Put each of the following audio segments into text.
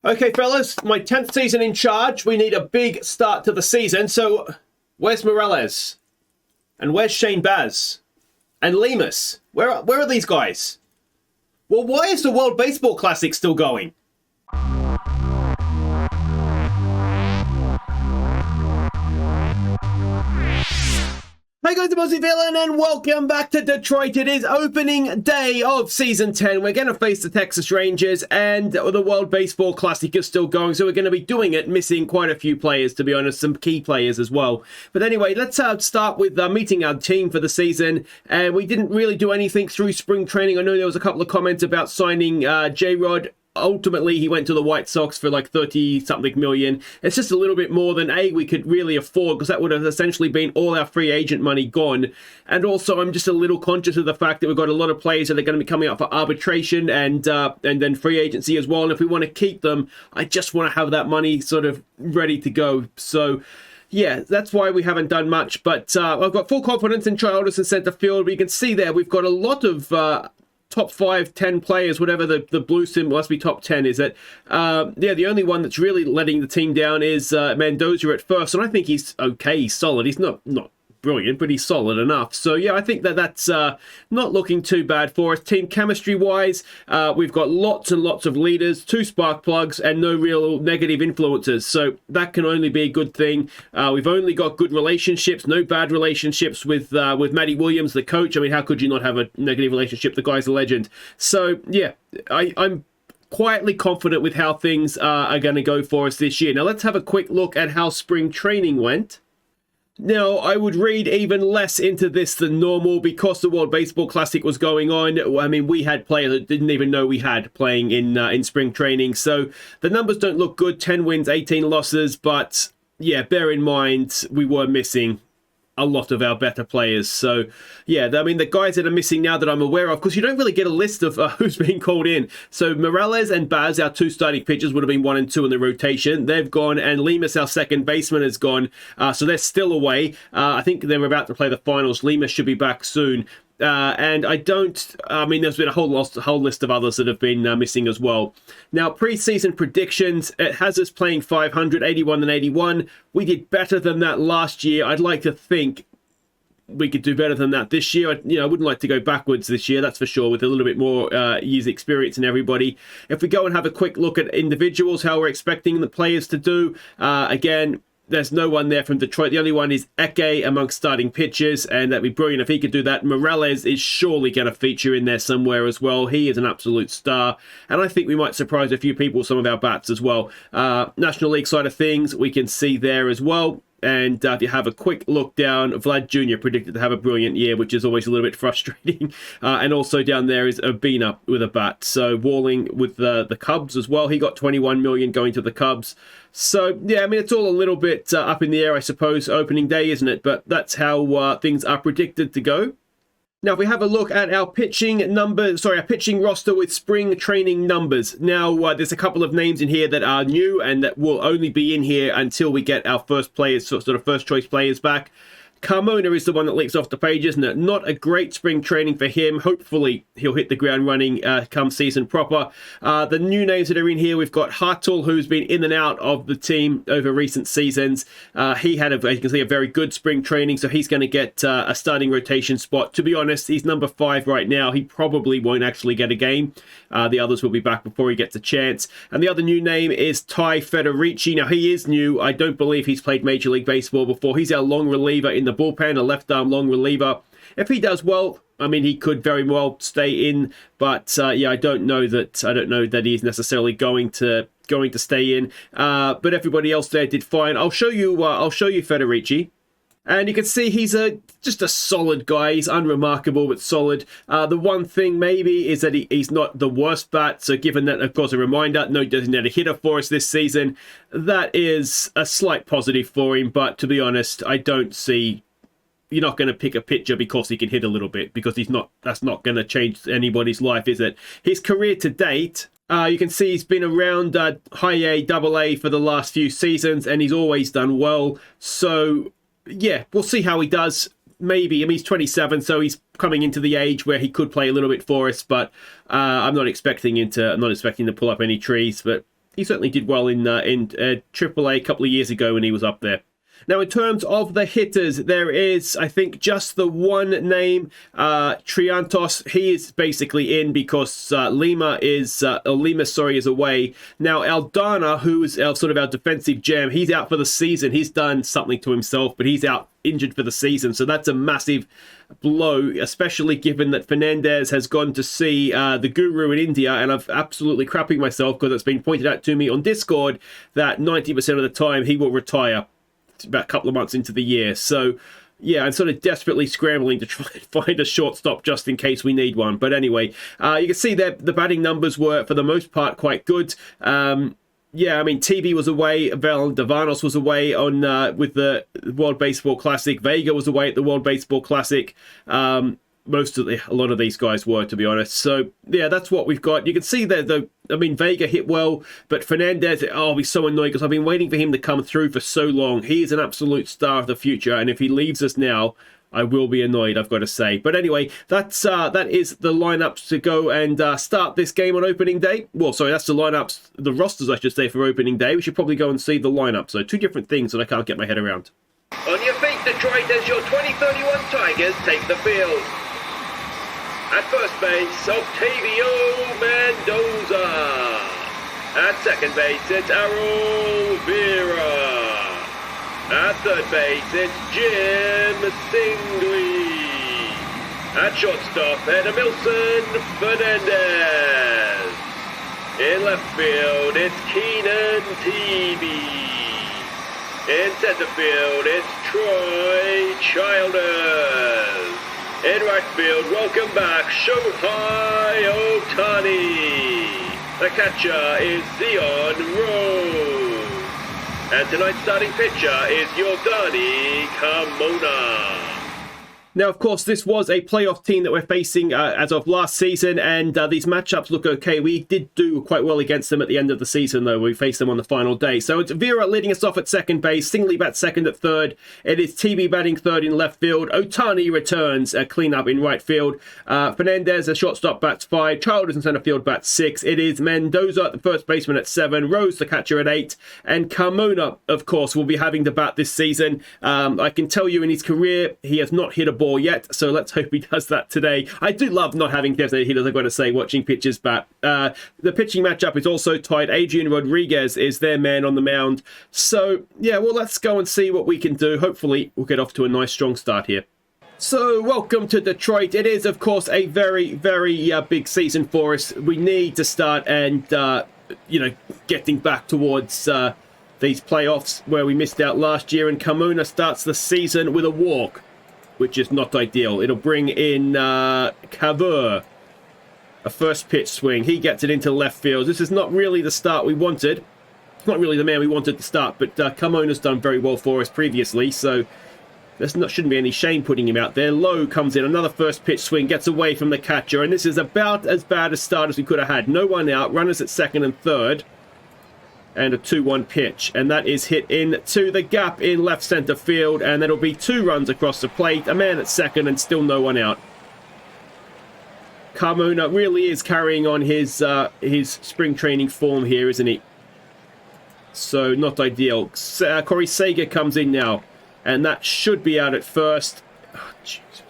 Okay, fellas, my 10th season in charge. We need a big start to the season. So, where's Morales? And where's Shane Baz? And Lemus? Where are these guys? Well, why is the World Baseball Classic still going? Hey guys, I'm Aussie Villain and welcome back to Detroit. It is opening day of Season 10. We're going to face the Texas Rangers and the World Baseball Classic is still going. So we're going to be doing it, missing quite a few players, to be honest, some key players as well. But anyway, let's start with meeting our team for the season. And we didn't really do anything through spring training. I know there was a couple of comments about signing J-Rod. Ultimately, he went to the White Sox for like 30-something million. It's just a little bit more than we could really afford, because that would have essentially been all our free agent money gone. And also, I'm just a little conscious of the fact that we've got a lot of players that are going to be coming up for arbitration and then free agency as well. And if we want to keep them, I just want to have that money sort of ready to go. So yeah, that's why we haven't done much. But I've got full confidence in Trey Alderson center field. You can see there we've got a lot of top 5, 10 players, whatever the blue symbol must be top 10, is it? Yeah, the only one that's really letting the team down is Mendoza at first, and I think he's okay, he's solid. He's not brilliant, but he's solid enough. So yeah, I think that's not looking too bad for us. Team chemistry wise, we've got lots and lots of leaders, 2 spark plugs, and no real negative influences. So that can only be a good thing. We've only got good relationships, no bad relationships with Matty Williams, the coach. I mean, how could you not have a negative relationship? The guy's a legend. So yeah, I'm quietly confident with how things are going to go for us this year. Now let's have a quick look at how spring training went. Now, I would read even less into this than normal because the World Baseball Classic was going on. I mean, we had players that didn't even know we had playing in spring training. So the numbers don't look good. 10 wins, 18 losses. But yeah, bear in mind, we were missing a lot of our better players. So yeah, I mean, the guys that are missing now that I'm aware of, because you don't really get a list of who's being called in. So Morales and Baz, our 2 starting pitchers, would have been 1 and 2 in the rotation. They've gone, and Lemus, our second baseman, has gone. So they're still away. I think they're about to play the finals. Lemus should be back soon. And I mean, there's been a whole list of others that have been missing as well. Now, preseason predictions, it has us playing 500, 81 and 81. We did better than that last year. I'd like to think we could do better than that this year. I wouldn't like to go backwards this year, that's for sure, with a little bit more years experience in everybody. If we go and have a quick look at individuals, how we're expecting the players to do, again, there's no one there from Detroit. The only one is Eke amongst starting pitchers, and that'd be brilliant if he could do that. Morales is surely going to feature in there somewhere as well. He is an absolute star, and I think we might surprise a few people with some of our bats as well. National League side of things, we can see there as well. And if you have a quick look down, Vlad Jr. predicted to have a brilliant year, which is always a little bit frustrating. And also down there is Obina with a bat. So Walling with the Cubs as well. He got 21 million going to the Cubs. So yeah, I mean, it's all a little bit up in the air, I suppose, opening day, isn't it? But that's how things are predicted to go. Now, if we have a look at our pitching roster with spring training numbers. Now, there's a couple of names in here that are new and that will only be in here until we get our first players, sort of first choice players back. Carmona is the one that leaks off the page, isn't it? Not a great spring training for him. Hopefully, he'll hit the ground running come season proper. The new names that are in here, we've got Hartle, who's been in and out of the team over recent seasons. He had, you can see, a very good spring training, so he's going to get a starting rotation spot. To be honest, he's number 5 right now. He probably won't actually get a game. The others will be back before he gets a chance. And the other new name is Ty Federici. Now, he is new. I don't believe he's played Major League Baseball before. He's our long reliever in the bullpen, a left arm long reliever. If he does well, I mean, he could very well stay in, but yeah, I don't know that he's necessarily going to stay in. But everybody else there did fine. I'll show you Federici. And you can see he's just a solid guy. He's unremarkable, but solid. The one thing maybe is that he's not the worst bat. So given that, of course, a reminder, no designated hitter for us this season, that is a slight positive for him. But to be honest, I don't see... You're not going to pick a pitcher because he can hit a little bit, because that's not going to change anybody's life, is it? His career to date... you can see he's been around high A, double A for the last few seasons, and he's always done well. So, yeah, we'll see how he does. Maybe, I mean, he's 27, so he's coming into the age where he could play a little bit for us, but I'm not expecting to pull up any trees. But he certainly did well in AAA a couple of years ago when he was up there. Now, in terms of the hitters, there is, I think, just the one name, Triantos. He is basically in because Lima is away. Now, Aldana, who is sort of our defensive gem, he's out for the season. He's done something to himself, but he's out injured for the season. So that's a massive blow, especially given that Fernandez has gone to see the guru in India, and I've absolutely crapping myself because it's been pointed out to me on Discord that 90% of the time he will retire about a couple of months into the year. So yeah, I'm sort of desperately scrambling to try and find a shortstop just in case we need one. But anyway, you can see that the batting numbers were for the most part quite good. Yeah, I mean, TV was away, Davanos was away on with the World Baseball Classic, Vega was away at the World Baseball Classic. A lot of these guys were, to be honest. So yeah, that's what we've got. You can see that I mean, Vega hit well, but Fernandez, oh, he's so annoying because I've been waiting for him to come through for so long. He is an absolute star of the future, and if he leaves us now, I will be annoyed, I've got to say. But anyway, that is the lineups to go and start this game on opening day. Well, sorry, that's the lineups, the rosters, I should say, for opening day. We should probably go and see the lineup. So two different things that I can't get my head around. On your feet, Detroit, as your 2031 Tigers take the field. At first base, Octavio Mendoza. At second base, it's Errol Vera. At third base, it's Jim Singley. At shortstop, Edmilson Fernandez. In left field, it's Keenan Teavee. In center field, it's Troy Childers. In right field, welcome back, Shohei Ohtani. The catcher is Zion Rose. And tonight's starting pitcher is Yordani Carmona. Now, of course, this was a playoff team that we're facing as of last season, and these matchups look okay. We did do quite well against them at the end of the season, though. We faced them on the final day. So it's Vera leading us off at second base, Singley bats second at third. It is TV batting third in left field. Ohtani returns a cleanup in right field. Fernandez, a shortstop, bats 5. Childers in center field bats 6. It is Mendoza, the first baseman, at 7. Rose, the catcher, at 8. And Carmona, of course, will be having to bat this season. I can tell you in his career, he has not hit a ball yet, so let's hope he does that today. I do love not having designated hitters, I've got to say, watching pitchers bat. The pitching matchup is also tight. Adrian Rodriguez is their man on the mound. So, yeah, well, let's go and see what we can do. Hopefully, we'll get off to a nice, strong start here. So, welcome to Detroit. It is, of course, a very, very big season for us. We need to start and, getting back towards these playoffs where we missed out last year. And Carmona starts the season with a walk, which is not ideal. It'll bring in Cavur. A first pitch swing. He gets it into left field. This is not really the start we wanted. It's not really the man we wanted to start, but Carmona's done very well for us previously, so shouldn't be any shame putting him out there. Lowe comes in. Another first pitch swing. Gets away from the catcher, and this is about as bad a start as we could have had. No one out. Runners at second and third. And a 2-1 pitch, and that is hit into the gap in left center field, and that'll be 2 runs across the plate, a man at second, and still no one out. Carmona really is carrying on his spring training form here, isn't he? So not ideal. Corey Seager comes in now, and that should be out at first. Oh, Jesus.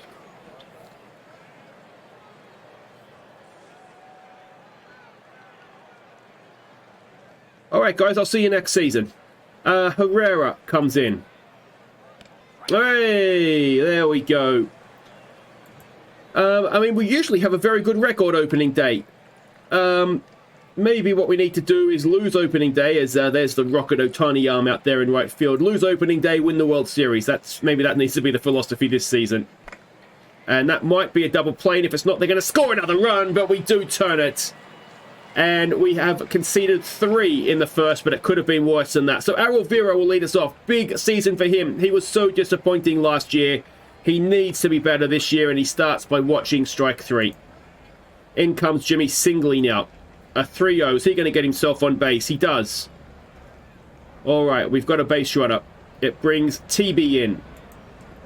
All right, guys, I'll see you next season. Herrera comes in. Hey, there we go. I mean, we usually have a very good record opening day. Maybe what we need to do is lose opening day, as there's the Rocket Ohtani arm out there in right field. Lose opening day, win the World Series. Maybe that needs to be the philosophy this season. And that might be a double play, and if it's not, they're going to score another run, but we do turn it. And we have conceded 3 in the first, but it could have been worse than that. So Errol Vera will lead us off. Big season for him. He was so disappointing last year. He needs to be better this year, and he starts by watching strike 3. In comes Jimmy Singley now. A 3-0. Is he going to get himself on base? He does. All right, we've got a base runner. It brings TB in.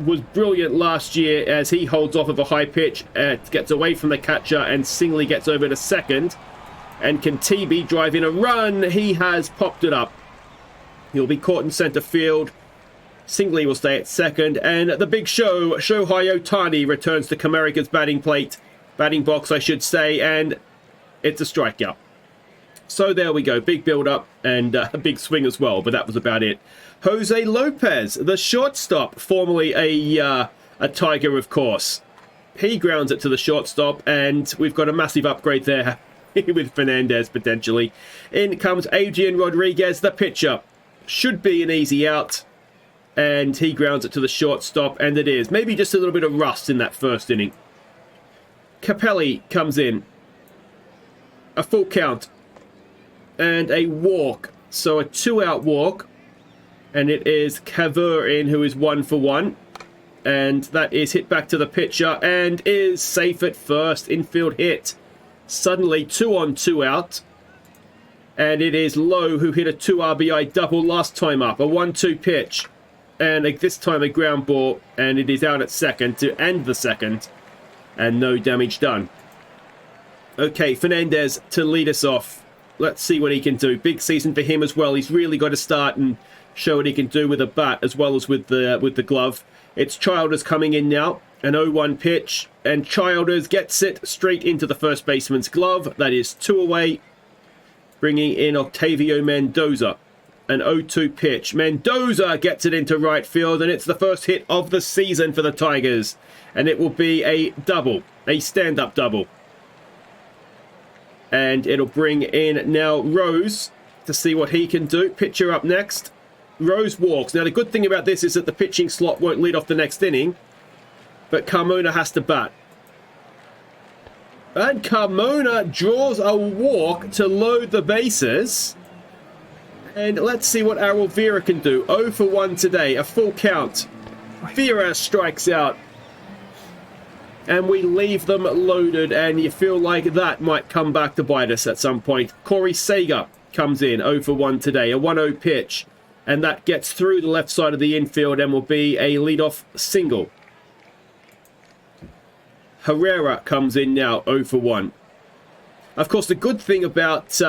Was brilliant last year as he holds off of a high pitch, gets away from the catcher, and Singley gets over to second. And can TB drive in a run? He has popped it up. He'll be caught in center field. Singley will stay at second. And the big show, Shohei Ohtani, returns to Comerica's batting box, I should say. And it's a strikeout. So there we go. Big build-up and a big swing as well. But that was about it. Jose Lopez, the shortstop, formerly a Tiger, of course. He grounds it to the shortstop. And we've got a massive upgrade there with Fernandez, potentially. In comes Adrian Rodriguez, the pitcher. Should be an easy out. And he grounds it to the shortstop, and it is. Maybe just a little bit of rust in that first inning. Capelli comes in. A full count. And a walk. So a 2-out walk. And it is Caver in, who is 1 for 1. And that is hit back to the pitcher, and is safe at first. Infield hit. Suddenly 2 on 2 out. And it is Lowe, who hit a 2 RBI double last time up. A 1-2 pitch. And this time a ground ball, and it is out at second to end the second, and no damage done. Okay, Fernandez to lead us off. Let's see what he can do. Big season for him as well. He's really got to start and show what he can do with a bat as well as with the glove. It's Childers coming in now. An 0-1 pitch, and Childers gets it straight into the first baseman's glove. That is 2 away, bringing in Octavio Mendoza. An 0-2 pitch. Mendoza gets it into right field, and it's the first hit of the season for the Tigers. And it will be a double, a stand-up double. And it'll bring in now Rose to see what he can do. Pitcher up next. Rose walks. Now, the good thing about this is that the pitching slot won't lead off the next inning, but Carmona has to bat. And Carmona draws a walk to load the bases. And let's see what Errol Vera can do. 0 for 1 today. A full count. Vera strikes out. And we leave them loaded. And you feel like that might come back to bite us at some point. Corey Seager comes in. 0 for 1 today. A 1-0 pitch. And that gets through the left side of the infield and will be a leadoff single. Herrera comes in now. 0 for 1. Of course, the good thing about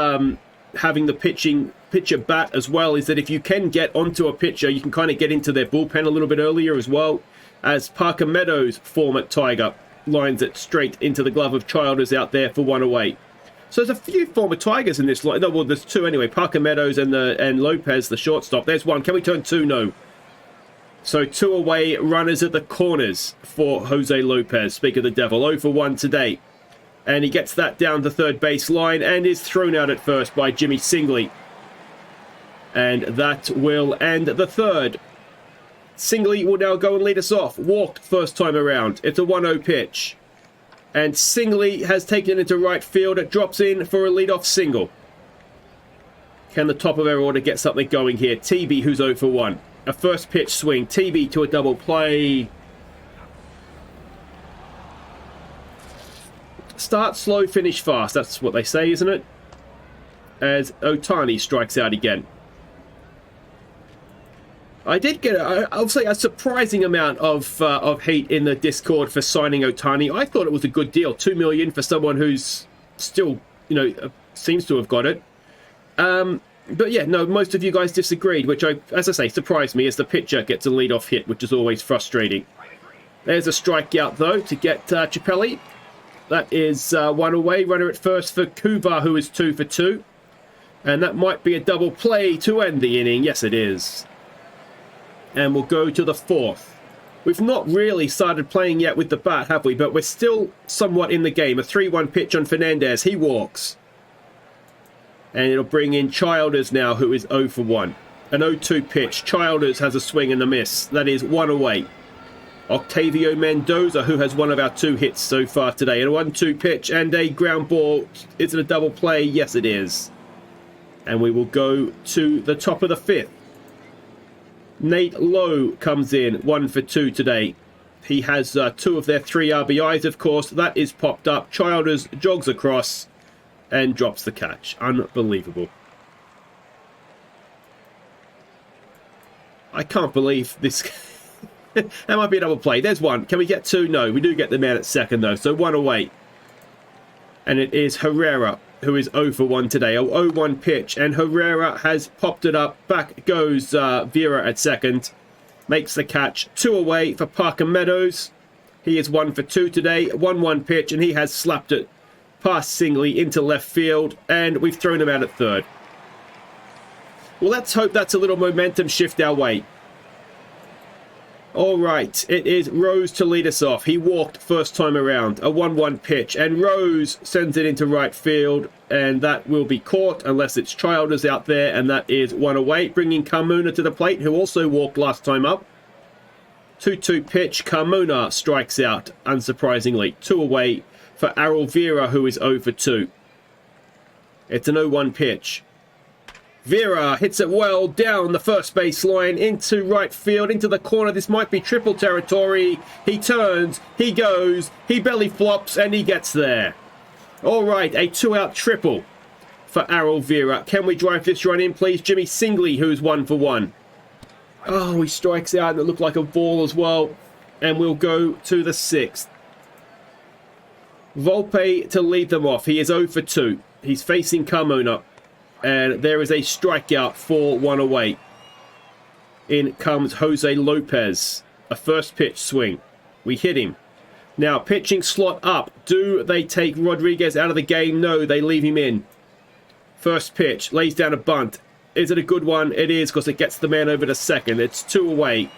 having the pitcher bat as well is that if you can get onto a pitcher, you can kind of get into their bullpen a little bit earlier as well, as Parker Meadows, former Tiger, lines it straight into the glove of Childers out there for 1 away. So there's a few former Tigers in this line. No, well, there's 2 anyway. Parker Meadows and Lopez, the shortstop. There's 1. Can we turn 2? No. So 2 away runners at the corners for Jose Lopez. Speak of the devil. 0 for 1 today. And he gets that down the third base line and is thrown out at first by Jimmy Singley. And that will end the third. Singley will now go and lead us off. Walked first time around. It's a 1-0 pitch. And Singley has taken it into right field. It drops in for a leadoff single. Can the top of our order get something going here? TB, who's 0 for 1. A first pitch swing. TB to a double play. Start slow, finish fast. That's what they say, isn't it? As Ohtani strikes out again. I did get, I'll say, a surprising amount of hate in the Discord for signing Ohtani. I thought it was a good deal. $2 million for someone who's still, seems to have got it. But yeah, no, most of you guys disagreed, which, as I say, surprised me as the pitcher gets a leadoff hit, which is always frustrating. There's a strikeout, though, to get Capelli. That is 1 away. Runner at first for Kuva, who is 2 for 2. And that might be a double play to end the inning. Yes, it is. And we'll go to the fourth. We've not really started playing yet with the bat, have we? But we're still somewhat in the game. A 3-1 pitch on Fernandez. He walks. And it'll bring in Childers now, who is 0 for 1. An 0-2 pitch. Childers has a swing and a miss. That is 1 away. Octavio Mendoza, who has one of our 2 hits so far today. And a 1-2 pitch and a ground ball. Is it a double play? Yes, it is. And we will go to the top of the 5th. Nate Lowe comes in, 1 for 2 today. He has 2 of their 3 RBIs, of course. That is popped up. Childers jogs across and drops the catch. Unbelievable. I can't believe this. That might be a double play. There's 1. Can we get 2? No, we do get the man at second, though. So 1 away. And it is Herrera who is 0 for 1 today. A 0-1 pitch, and Herrera has popped it up. Back goes Vera at second. Makes the catch. 2 away for Parker Meadows. He is 1 for 2 today. 1-1 pitch, and he has slapped it past singly into left field, and we've thrown him out at third. Well, let's hope that's a little momentum shift our way. All right, it is Rose to lead us off. He walked first time around. A 1-1 pitch, and Rose sends it into right field, and that will be caught unless it's Childers out there, and that is 1 away, bringing Carmona to the plate, who also walked last time up. 2-2 pitch, Carmona strikes out, unsurprisingly. 2 away for Errol Vera, who is 0 for 2. It's an 0-1 pitch. Vera hits it well down the first base line into right field, into the corner. This might be triple territory. He turns, he goes, he belly flops, and he gets there. All right, a 2-out triple for Errol Vera. Can we drive this run in, please? Jimmy Singley, who's 1 for 1. Oh, he strikes out, and it looked like a ball as well. And we'll go to the 6th. Volpe to lead them off. He is 0 for 2. He's facing Carmona. And there is a strikeout for 1 away. In comes Jose Lopez. A first pitch swing. We hit him. Now, pitching slot up. Do they take Rodriguez out of the game? No, they leave him in. First pitch. Lays down a bunt. Is it a good one? It is, because it gets the man over to second. It's 2 away.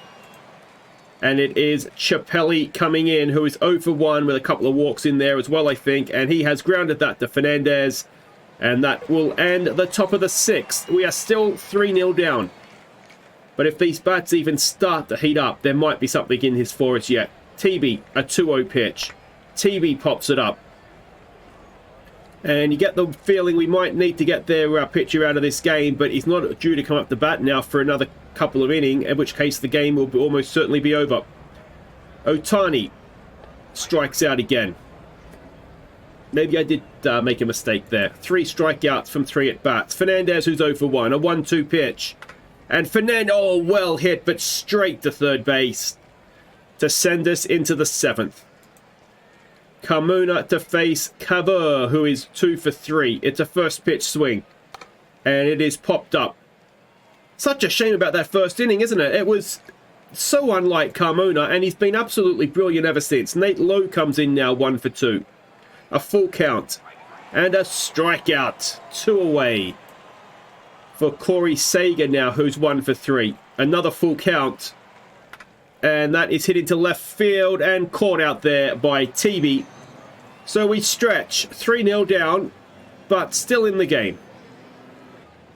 And it is Chappelli coming in, who is 0 for 1 with a couple of walks in there as well, I think. And he has grounded that to Fernandez. And that will end the top of the 6th. We are still 3-0 down. But if these bats even start to heat up, there might be something in his for us yet. TB, a 2-0 pitch. TB pops it up. And you get the feeling we might need to get their pitcher out of this game, but he's not due to come up to bat now for another couple of innings, in which case the game will almost certainly be over. Ohtani strikes out again. Maybe I did make a mistake there. 3 strikeouts from 3 at-bats. Fernandez, who's 0 for 1. A 1-2 pitch. And Fernandez, oh, well hit, but straight to third base to send us into the 7th. Carmona to face Cabur, who is 2 for 3. It's a first pitch swing. And it is popped up. Such a shame about that first inning, isn't it? It was so unlike Carmona, and he's been absolutely brilliant ever since. Nate Lowe comes in now, 1 for 2. A full count. And a strikeout. 2 away. For Corey Seager now, who's 1 for 3. Another full count. And that is hit into left field and caught out there by TB. So we stretch. 3-0 down, but still in the game.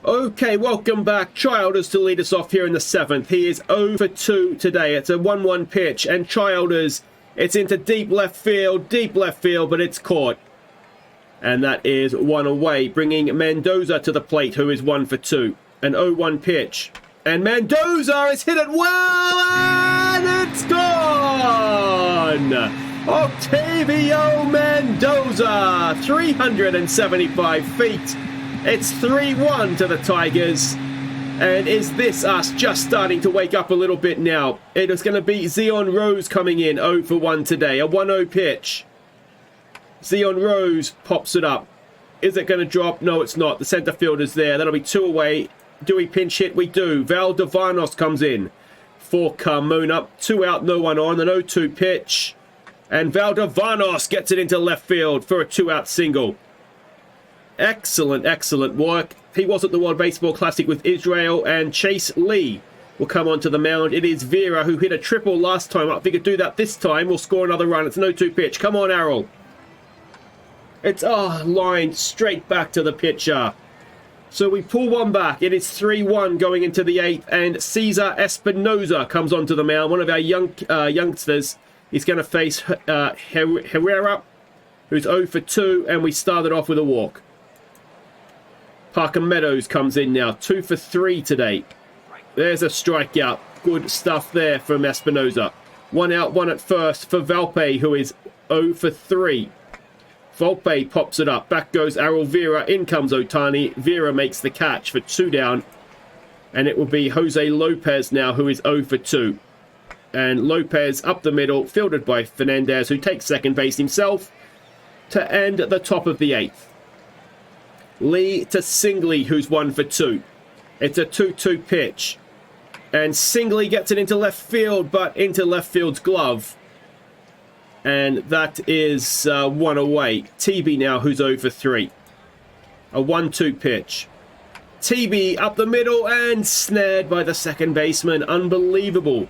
Okay, welcome back. Childers to lead us off here in the 7th. He is 0 for 2 today. It's a 1-1 pitch, and Childers, it's into deep left field, but it's caught. And that is 1 away, bringing Mendoza to the plate, who is 1 for 2. An 0-1 pitch. And Mendoza has hit it well, and it's gone! Octavio Mendoza, 375 feet. It's 3-1 to the Tigers. And is this us just starting to wake up a little bit now? It is going to be Zion Rose coming in, 0 for 1 today. A 1-0 pitch. Zion Rose pops it up. Is it going to drop? No, it's not. The centre fielder's there. That'll be 2 away. Do we pinch hit? We do. Valdovanos comes in for Carmona. 2 out, no one on. An 0-2 pitch. And Valdovanos gets it into left field for a 2-out single. Excellent, excellent work. He was at the World Baseball Classic with Israel, and Chase Lee will come onto the mound. It is Vera, who hit a triple last time up. If he could do that this time, we'll score another run. It's an 0-2 pitch. Come on, Errol. It's, lined straight back to the pitcher. So we pull one back. It is 3-1 going into the 8th, and Cesar Espinoza comes onto the mound. One of our youngsters. He's going to face Herrera, who's 0 for 2, and we started off with a walk. Parker Meadows comes in now, 2 for 3 today. There's a strikeout. Good stuff there from Espinoza. 1 out, 1 at first for Valpe, who is 0 for 3. Volpe pops it up. Back goes Errol Vera. In comes Ohtani. Vera makes the catch for 2 down. And it will be Jose Lopez now, who is 0 for 2. And Lopez up the middle, fielded by Fernandez, who takes second base himself to end at the top of the 8th. Lee to Singley, who's 1 for 2. It's a 2-2 pitch. And Singley gets it into left field, but into left field's glove. And that is 1 away. TB now, who's 0 for 3. A 1-2 pitch. TB up the middle and snared by the second baseman. Unbelievable.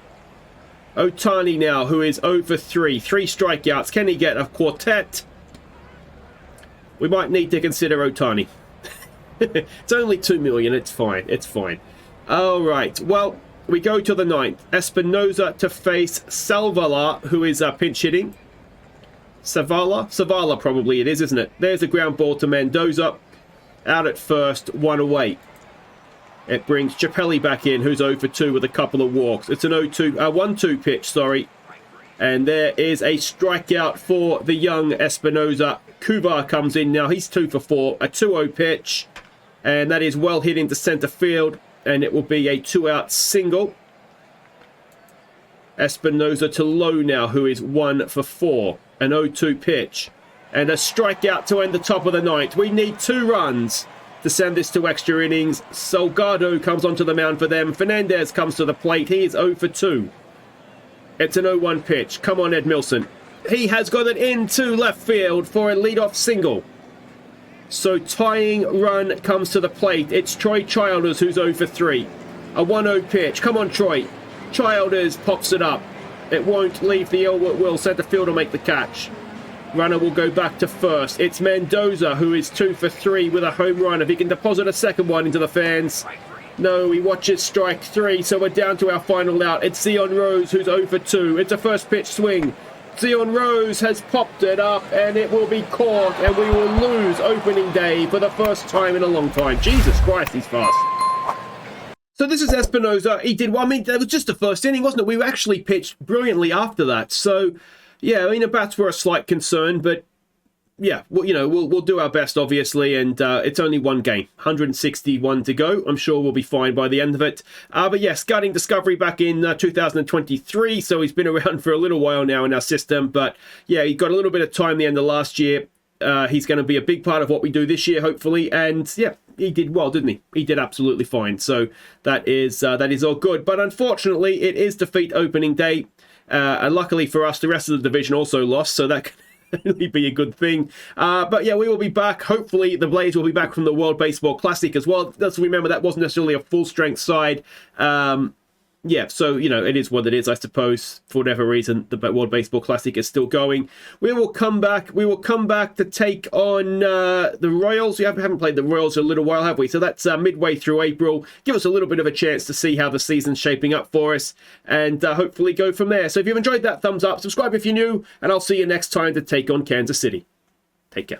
Ohtani now, who is 0 for 3. 3 strikeouts. Can he get a quartet? We might need to consider Ohtani. It's only 2 million. It's fine. It's fine. All right. Well, we go to the 9th. Espinosa to face Salvala, who is pinch hitting. Savala probably it is, isn't it? There's a ground ball to Mendoza. Out at first, 1 away. It brings Chappelli back in, who's 0 for 2 with a couple of walks. It's an 1-2 pitch, sorry. And there is a strikeout for the young Espinosa. Kuvar comes in now. He's 2 for 4. A 2-0 pitch. And that is well hit into center field. And it will be a 2-out single. Espinosa to Lowe now, who is 1 for 4. An 0-2 pitch. And a strikeout to end the top of the 9th. We need 2 runs to send this to extra innings. Salgado comes onto the mound for them. Fernandez comes to the plate. He is 0 for 2. It's an 0-1 pitch. Come on, Ed Milson. He has got it into left field for a leadoff single. So tying run comes to the plate. It's Troy Childers who's 0 for 3. A 1-0 pitch. Come on, Troy. Childers pops it up. It won't leave the ill will. Center fielder make the catch. Runner will go back to first. It's Mendoza who is 2 for 3 with a home run. If he can deposit a second one into the fans. No, he watches strike 3. So we're down to our final out. It's Zion Rose who's 0 for 2. It's a first pitch swing. Zion Rose has popped it up and it will be caught and we will lose opening day for the first time in a long time. Jesus Christ, he's fast. So this is Espinosa. He did well. I mean, that was just the first inning, wasn't it? We actually pitched brilliantly after that. So, yeah, I mean, the bats were a slight concern, but yeah, well, you know, we'll do our best, obviously, and it's only one game, 161 to go. I'm sure we'll be fine by the end of it. But yes, Gutting Discovery back in 2023, so he's been around for a little while now in our system. But yeah, he got a little bit of time the end of last year. He's going to be a big part of what we do this year, hopefully. And yeah, he did well, didn't he? He did absolutely fine. So that is all good. But unfortunately, it is defeat opening day. And luckily for us, the rest of the division also lost, so that could really be a good thing. But yeah, we will be back. Hopefully, the Blades will be back from the World Baseball Classic as well. Let's remember that wasn't necessarily a full-strength side. Yeah, so, you know, it is what it is, I suppose. For whatever reason, the World Baseball Classic is still going. We will come back. We will come back to take on the Royals. We haven't played the Royals in a little while, have we? So that's midway through April. Give us a little bit of a chance to see how the season's shaping up for us and hopefully go from there. So if you've enjoyed that, thumbs up, subscribe if you're new, and I'll see you next time to take on Kansas City. Take care.